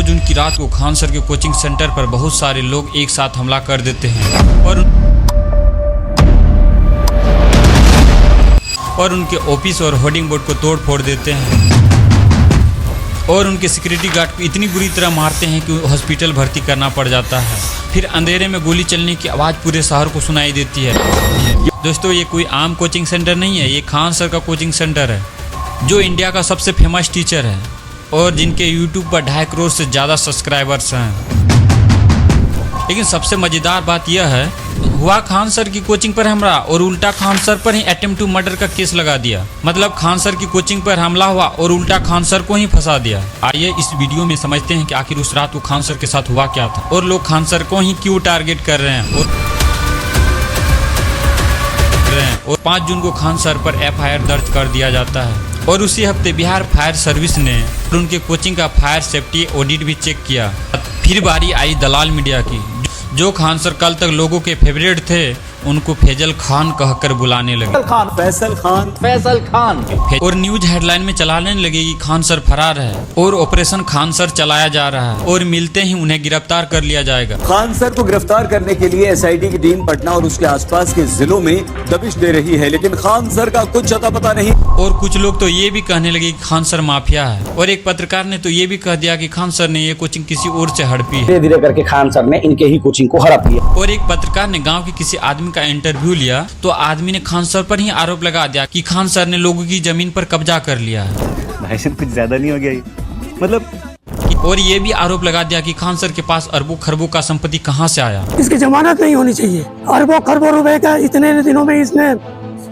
2 जून की रात को खान सर के कोचिंग सेंटर पर बहुत सारे लोग एक साथ हमला कर देते हैं और उनके ऑफिस और होर्डिंग बोर्ड को तोड़ फोड़ देते हैं और उनके सिक्योरिटी गार्ड को इतनी बुरी तरह मारते हैं कि हॉस्पिटल भर्ती करना पड़ जाता है। फिर अंधेरे में गोली चलने की आवाज़ पूरे शहर को सुनाई देती है। दोस्तों, ये कोई आम कोचिंग सेंटर नहीं है, ये खान सर का कोचिंग सेंटर है जो इंडिया का सबसे फेमस टीचर है और जिनके यूट्यूब पर 2.5 करोड़ से ज़्यादा सब्सक्राइबर्स हैं। लेकिन सबसे मज़ेदार बात यह है, हुआ खान सर की कोचिंग पर हमला और उल्टा खान सर पर ही अटेम्प्ट टू मर्डर का केस लगा दिया। मतलब खान सर की कोचिंग पर हमला हुआ और उल्टा खान सर को ही फंसा दिया। आइए इस वीडियो में समझते हैं कि आखिर उस रात को खान सर के साथ हुआ क्या था और लोग खान सर को ही क्यों टारगेट कर रहे हैं। और 5 जून को खान सर पर FIR दर्ज कर दिया जाता है और उसी हफ्ते बिहार फायर सर्विस ने उनके कोचिंग का फायर सेफ्टी ऑडिट भी चेक किया। फिर बारी आई दलाल मीडिया की। जो खान सर कल तक लोगों के फेवरेट थे, उनको फैजल खान कहकर बुलाने लगे। फैसल खान और न्यूज हेडलाइन में चलाने लगे कि खान सर फरार है और ऑपरेशन खान सर चलाया जा रहा है और मिलते ही उन्हें गिरफ्तार कर लिया जाएगा। खान सर को गिरफ्तार करने के लिए SIT की टीम पटना और उसके आसपास के जिलों में दबिश दे रही है, लेकिन खान सर का कुछ अता पता नहीं। और कुछ लोग तो ये भी कहने लगे कि खान सर माफिया है और एक पत्रकार ने तो ये भी कह दिया कि खान सर ने ये कोचिंग किसी और से हड़पी है। धीरे धीरे करके खान सर ने इनके ही कोचिंग को हड़प दिया। और एक पत्रकार ने गाँव के किसी आदमी का इंटरव्यू लिया तो आदमी ने खान सर पर ही आरोप लगा दिया कि खान सर ने लोगों की जमीन पर कब्जा कर लिया है। भाई साहब कुछ ज्यादा नहीं हो गया ये? मतलब और ये भी आरोप लगा दिया कि खान सर के पास अरबों खरबों का संपत्ति कहां से आया। इसकी जमानत नहीं होनी चाहिए। अरबों खरबों रुपए का इतने दिनों में इसने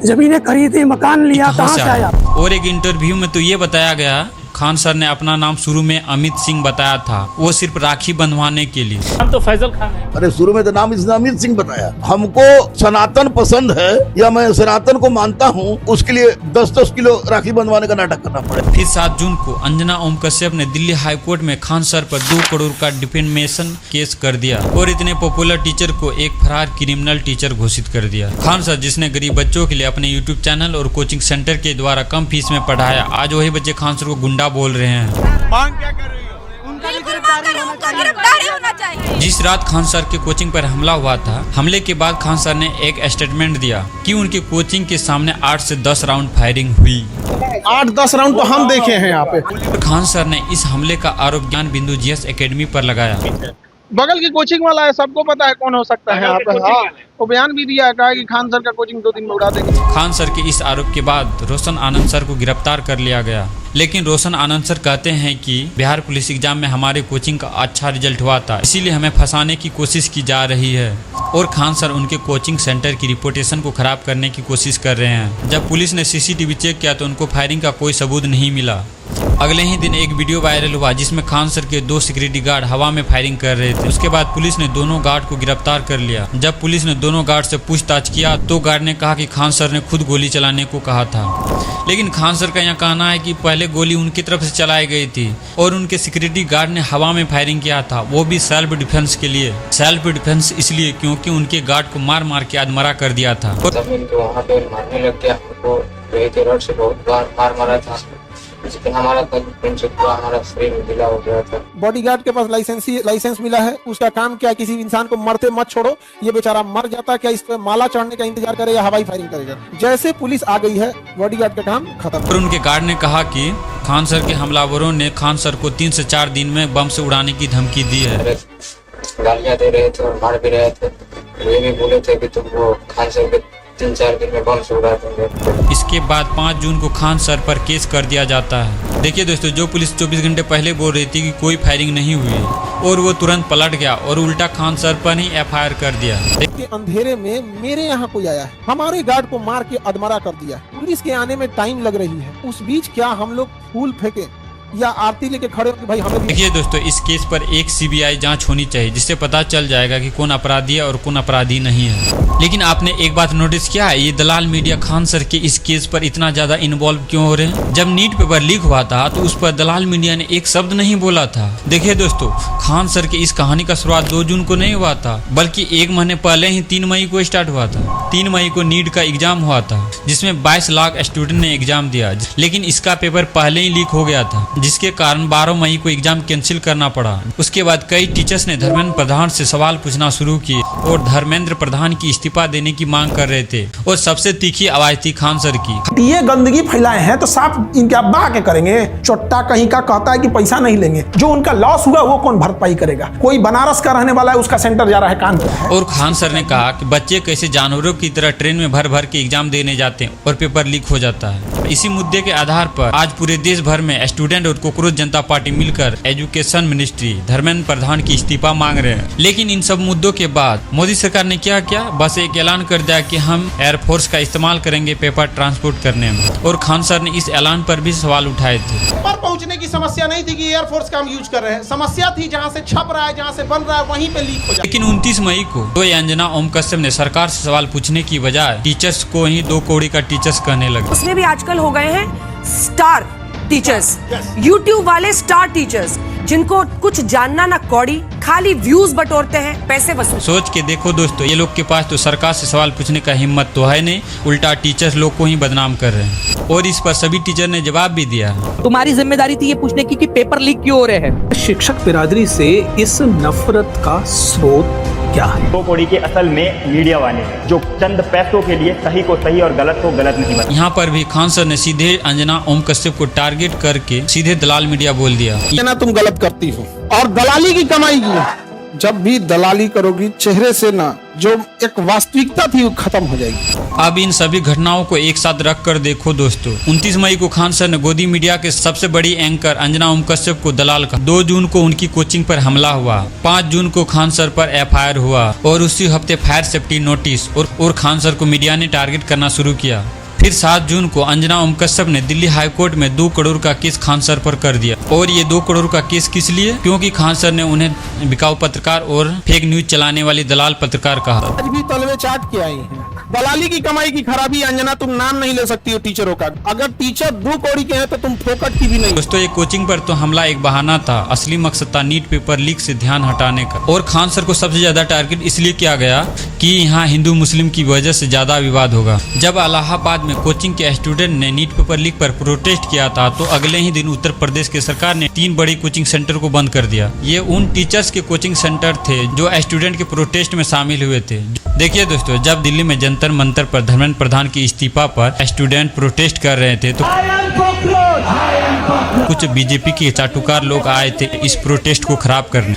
जमीनें खरीदी, मकान लिया, कहां से आया। और एक इंटरव्यू में तो ये बताया गया खान सर ने अपना नाम शुरू में अमित सिंह बताया था, वो सिर्फ राखी बंधवाने के लिए। नाम तो फैजल खान है। अरे शुरू में तो नाम इसने अमित सिंह बताया। हमको सनातन पसंद है या मैं सनातन को मानता हूँ, उसके लिए 10-10 किलो राखी बंधवाने का नाटक करना पड़े। फिर 7 जून को अंजना ओम कश्यप ने दिल्ली हाई कोर्ट में खान सर पर 2 करोड़ का डिफेमेशन केस कर दिया और इतने पॉपुलर टीचर को एक फरार क्रिमिनल टीचर घोषित कर दिया। खान सर जिसने गरीब बच्चों के लिए अपने यूट्यूब चैनल और कोचिंग सेंटर के द्वारा कम फीस में पढ़ाया, आज वही बच्चे खान सर को गुंडा बोल रहे हैं। मांग क्या कर रही हो? उनका भी गिरफ्तारी होना चाहिए। जिस रात खान सर के कोचिंग पर हमला हुआ था, हमले के बाद खान सर ने एक स्टेटमेंट दिया कि उनके कोचिंग के सामने 8 से 10 राउंड फायरिंग हुई। 8-10 राउंड तो हम देखे हैं यहाँ पे। खान सर ने इस हमले का आरोप ज्ञान बिंदु GS एकेडमी पर लगाया। बगल की कोचिंग वाला है, सबको पता है कौन हो सकता है यहाँ पे। हाँ, वो बयान भी दिया है, कहा कि खान सर का कोचिंग 2 दिन में उड़ा देंगे। खान सर के इस आरोप के बाद रोशन आनंद सर को गिरफ्तार कर लिया गया, लेकिन रोशन आनंद सर कहते हैं कि बिहार पुलिस एग्जाम में हमारे कोचिंग का अच्छा रिजल्ट हुआ था, इसीलिए हमें फंसाने की कोशिश की जा रही है और खान सर उनके कोचिंग सेंटर की रिपोर्टेशन को खराब करने की कोशिश कर रहे हैं। जब पुलिस ने CCTV चेक किया तो उनको फायरिंग का कोई सबूत नहीं मिला। अगले ही दिन एक वीडियो वायरल हुआ जिसमें खान सर के 2 सिक्योरिटी गार्ड हवा में फायरिंग कर रहे थे। उसके बाद पुलिस ने दोनों गार्ड को गिरफ्तार कर लिया। जब पुलिस ने दोनों गार्ड से पूछताछ किया तो गार्ड ने कहा कि खान सर ने खुद गोली चलाने को कहा था, लेकिन खान सर का यह कहना है कि पहले गोली उनकी तरफ से चलाई गई थी और उनके सिक्योरिटी गार्ड ने हवा में फायरिंग किया था, वो भी सेल्फ डिफेंस के लिए। सेल्फ डिफेंस इसलिए क्योंकि उनके गार्ड को मार मार के अधमरा कर दिया था। जमीन को वहाँ पे मारने लग गया, हमको रॉड से बहुत बार मार मारा था, लेकिन हमारा पूरा हमारा शरीर ढीला हो गया था। बॉडीगार्ड के पास लाइसेंस मिला है, उसका काम क्या, किसी इंसान को मरते मत छोड़ो, ये बेचारा मर जाता, क्या इस पे माला चढ़ने का इंतजार करे या हवाई फायरिंग करेगा। जैसे पुलिस आ गई है, बॉडीगार्ड का काम खत्म। और उनके गार्ड ने कहा कि खान सर के हमलावरों ने खान सर को 3 से 4 दिन में बम से उड़ाने की धमकी दी है। गालियां दे रहे थे और मार भी रहे थे। ये भी बोले थे कि तुम वो खान सर के 3-4 दिन में बम से उड़ा देंगे। इसके बाद 5 जून को खान सर पर केस कर दिया जाता है। देखिए दोस्तों, जो पुलिस 24 घंटे पहले बोल रही थी कि कोई फायरिंग नहीं हुई और वो तुरंत पलट गया और उल्टा खान सर पर ही FIR कर दिया। अंधेरे में मेरे यहाँ कोई आया है, हमारे गार्ड को मार के अधमरा कर दिया। पुलिस के आने में टाइम लग रही है, उस बीच क्या हम लोग फूल फेंके या आरती लेके खड़े हो भाई हमें। देखिए दोस्तों, इस केस पर एक CBI जांच होनी चाहिए जिससे पता चल जाएगा कि कौन अपराधी है और कौन अपराधी नहीं है। लेकिन आपने एक बात नोटिस किया है, ये दलाल मीडिया खान सर के इस केस पर इतना ज्यादा इन्वॉल्व क्यों हो रहे हैं? जब नीट पेपर लीक हुआ था तो उस पर दलाल मीडिया ने एक शब्द नहीं बोला था। देखिए दोस्तों, खान सर के इस कहानी का शुरुआत 2 जून को नहीं हुआ था, बल्कि 1 महीने पहले ही 3 मई को स्टार्ट हुआ था। 3 मई को नीट का एग्जाम हुआ था जिसमें 22 लाख स्टूडेंट ने एग्जाम दिया, लेकिन इसका पेपर पहले ही लीक हो गया था। जिसके कारण 12 मई को एग्जाम कैंसिल करना पड़ा। उसके बाद कई टीचर्स ने धर्मेंद्र प्रधान से सवाल पूछना शुरू किए और धर्मेंद्र प्रधान की इस्तीफा देने की मांग कर रहे थे और सबसे तीखी आवाज थी खान सर की। ये गंदगी फैलाए हैं तो साफ इनके अब्बा के करेंगे। चोट्टा कहीं का कहता है कि पैसा नहीं लेंगे, जो उनका लॉस हुआ वो कौन भरपाई करेगा? कोई बनारस का रहने वाला है, उसका सेंटर जा रहा है कानपुर है। और खान सर ने कहा कि बच्चे कैसे जानवरों की तरह ट्रेन में भर भर के एग्जाम देने जाते हैं और पेपर लीक हो जाता है। इसी मुद्दे के आधार पर आज पूरे देश भर में स्टूडेंट और कॉकरोच जनता पार्टी मिलकर एजुकेशन मिनिस्ट्री धर्मेंद्र प्रधान की इस्तीफा मांग रहे हैं। लेकिन इन सब मुद्दों के बाद मोदी सरकार ने क्या किया, बस एक ऐलान कर दिया कि हम एयरफोर्स का इस्तेमाल करेंगे पेपर ट्रांसपोर्ट करने में। और खान सर ने इस ऐलान पर भी सवाल उठाए थे। पर पहुंचने की समस्या नहीं थी कि एयरफोर्स का हम यूज कर रहे हैं, समस्या थी जहां से छप रहा है, जहां से बन रहा है वहीं पे लीक हो जाए। लेकिन 29 मई को तो अंजना ओम कश्यप ने सरकार से सवाल पूछने की बजाय टीचर्स को ही 2 कौड़ी का टीचर्स कहने लगे। उसमें भी आजकल हो गए हैं स्टार टीचर्स, यूट्यूब वाले स्टार टीचर्स, जिनको कुछ जानना ना कौड़ी, खाली व्यूज बटोरते हैं, पैसे वसूल। सोच के देखो दोस्तों, ये लोग के पास तो सरकार से सवाल पूछने का हिम्मत तो है नहीं, उल्टा टीचर्स लोग को ही बदनाम कर रहे हैं। और इस पर सभी टीचर ने जवाब भी दिया। तुम्हारी जिम्मेदारी थी ये पूछने की कि पेपर लीक क्यों हो रहे हैं। शिक्षक बिरादरी से इस नफरत का स्रोत क्या है? 2 कौड़ी के असल में मीडिया वाले हैं, जो चंद पैसों के लिए सही को सही और गलत को गलत नहीं बताते। यहाँ पर भी खान सर ने सीधे अंजना ओम कश्यप को टारगेट करके सीधे दलाल मीडिया बोल दिया। ना तुम गलत करती हो और दलाली की कमाई की। जब भी दलाली करोगी चेहरे से ना, जो एक वास्तविकता थी वो खत्म हो जाएगी। अब इन सभी घटनाओं को एक साथ रख कर देखो दोस्तों। 29 मई को खान सर ने गोदी मीडिया के सबसे बड़ी एंकर अंजना ओम कश्यप को दलाल कहा। 2 जून को उनकी कोचिंग पर हमला हुआ। 5 जून को खान सर पर FIR हुआ और उसी हफ्ते फायर सेफ्टी नोटिस और खान सर को मीडिया ने टारगेट करना शुरू किया। फिर 7 जून को अंजना ओम कश्यप ने दिल्ली हाई कोर्ट में 2 करोड़ का केस खान सर पर कर दिया। और ये 2 करोड़ का केस किस लिए? क्योंकि खान सर ने उन्हें बिकाऊ पत्रकार और फेक न्यूज चलाने वाली दलाल पत्रकार कहा। आज भी तलवे चाट के आई हैं। दलाली की कमाई की खराबी अंजना, तुम नाम नहीं ले सकती हो टीचरों का। अगर टीचर 2 कौड़ी के हैं तो तुम फोकट की भी नहीं। दोस्तों, ये कोचिंग पर तो हमला एक बहाना था, असली मकसद था नीट पेपर लीक से ध्यान हटाने का। और खान सर को सबसे ज्यादा टारगेट इसलिए किया गया कि यहाँ हिंदू मुस्लिम की वजह से ज्यादा विवाद होगा। जब इलाहाबाद में कोचिंग के स्टूडेंट ने नीट पेपर लीक पर प्रोटेस्ट किया था, तो अगले ही दिन उत्तर प्रदेश की सरकार ने 3 बड़ी कोचिंग सेंटर को बंद कर दिया। ये उन टीचर्स के कोचिंग सेंटर थे जो स्टूडेंट के प्रोटेस्ट में शामिल हुए थे। देखिए दोस्तों, जब दिल्ली में जंतर मंतर पर धर्मेंद्र प्रधान की इस्तीफा पर स्टूडेंट प्रोटेस्ट कर रहे थे, तो कुछ बीजेपी के चाटुकार लोग आए थे इस प्रोटेस्ट को खराब करने।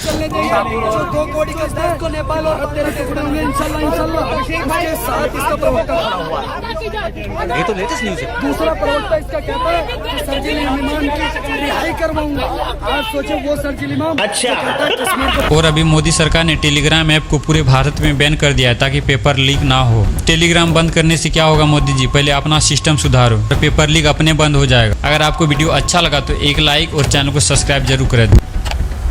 ये तो लेटेस्ट न्यूज़ है। दूसरा प्रवक्ता इसका कहता है कि सर्जिल इमाम की रिहाई करवाऊंगा। आज सोचे वो सर्जिल इमाम। अच्छा। और अभी मोदी सरकार ने टेलीग्राम ऐप को पूरे भारत में बैन कर दिया है ताकि पेपर लीक ना हो। टेलीग्राम बंद करने से क्या होगा मोदी जी? पहले अपना सिस्टम सुधारो, पेपर लीक अपने बंद हो जाएगा। अगर आपको वीडियो अच्छा लगा तो एक लाइक और चैनल को सब्सक्राइब जरूर करें।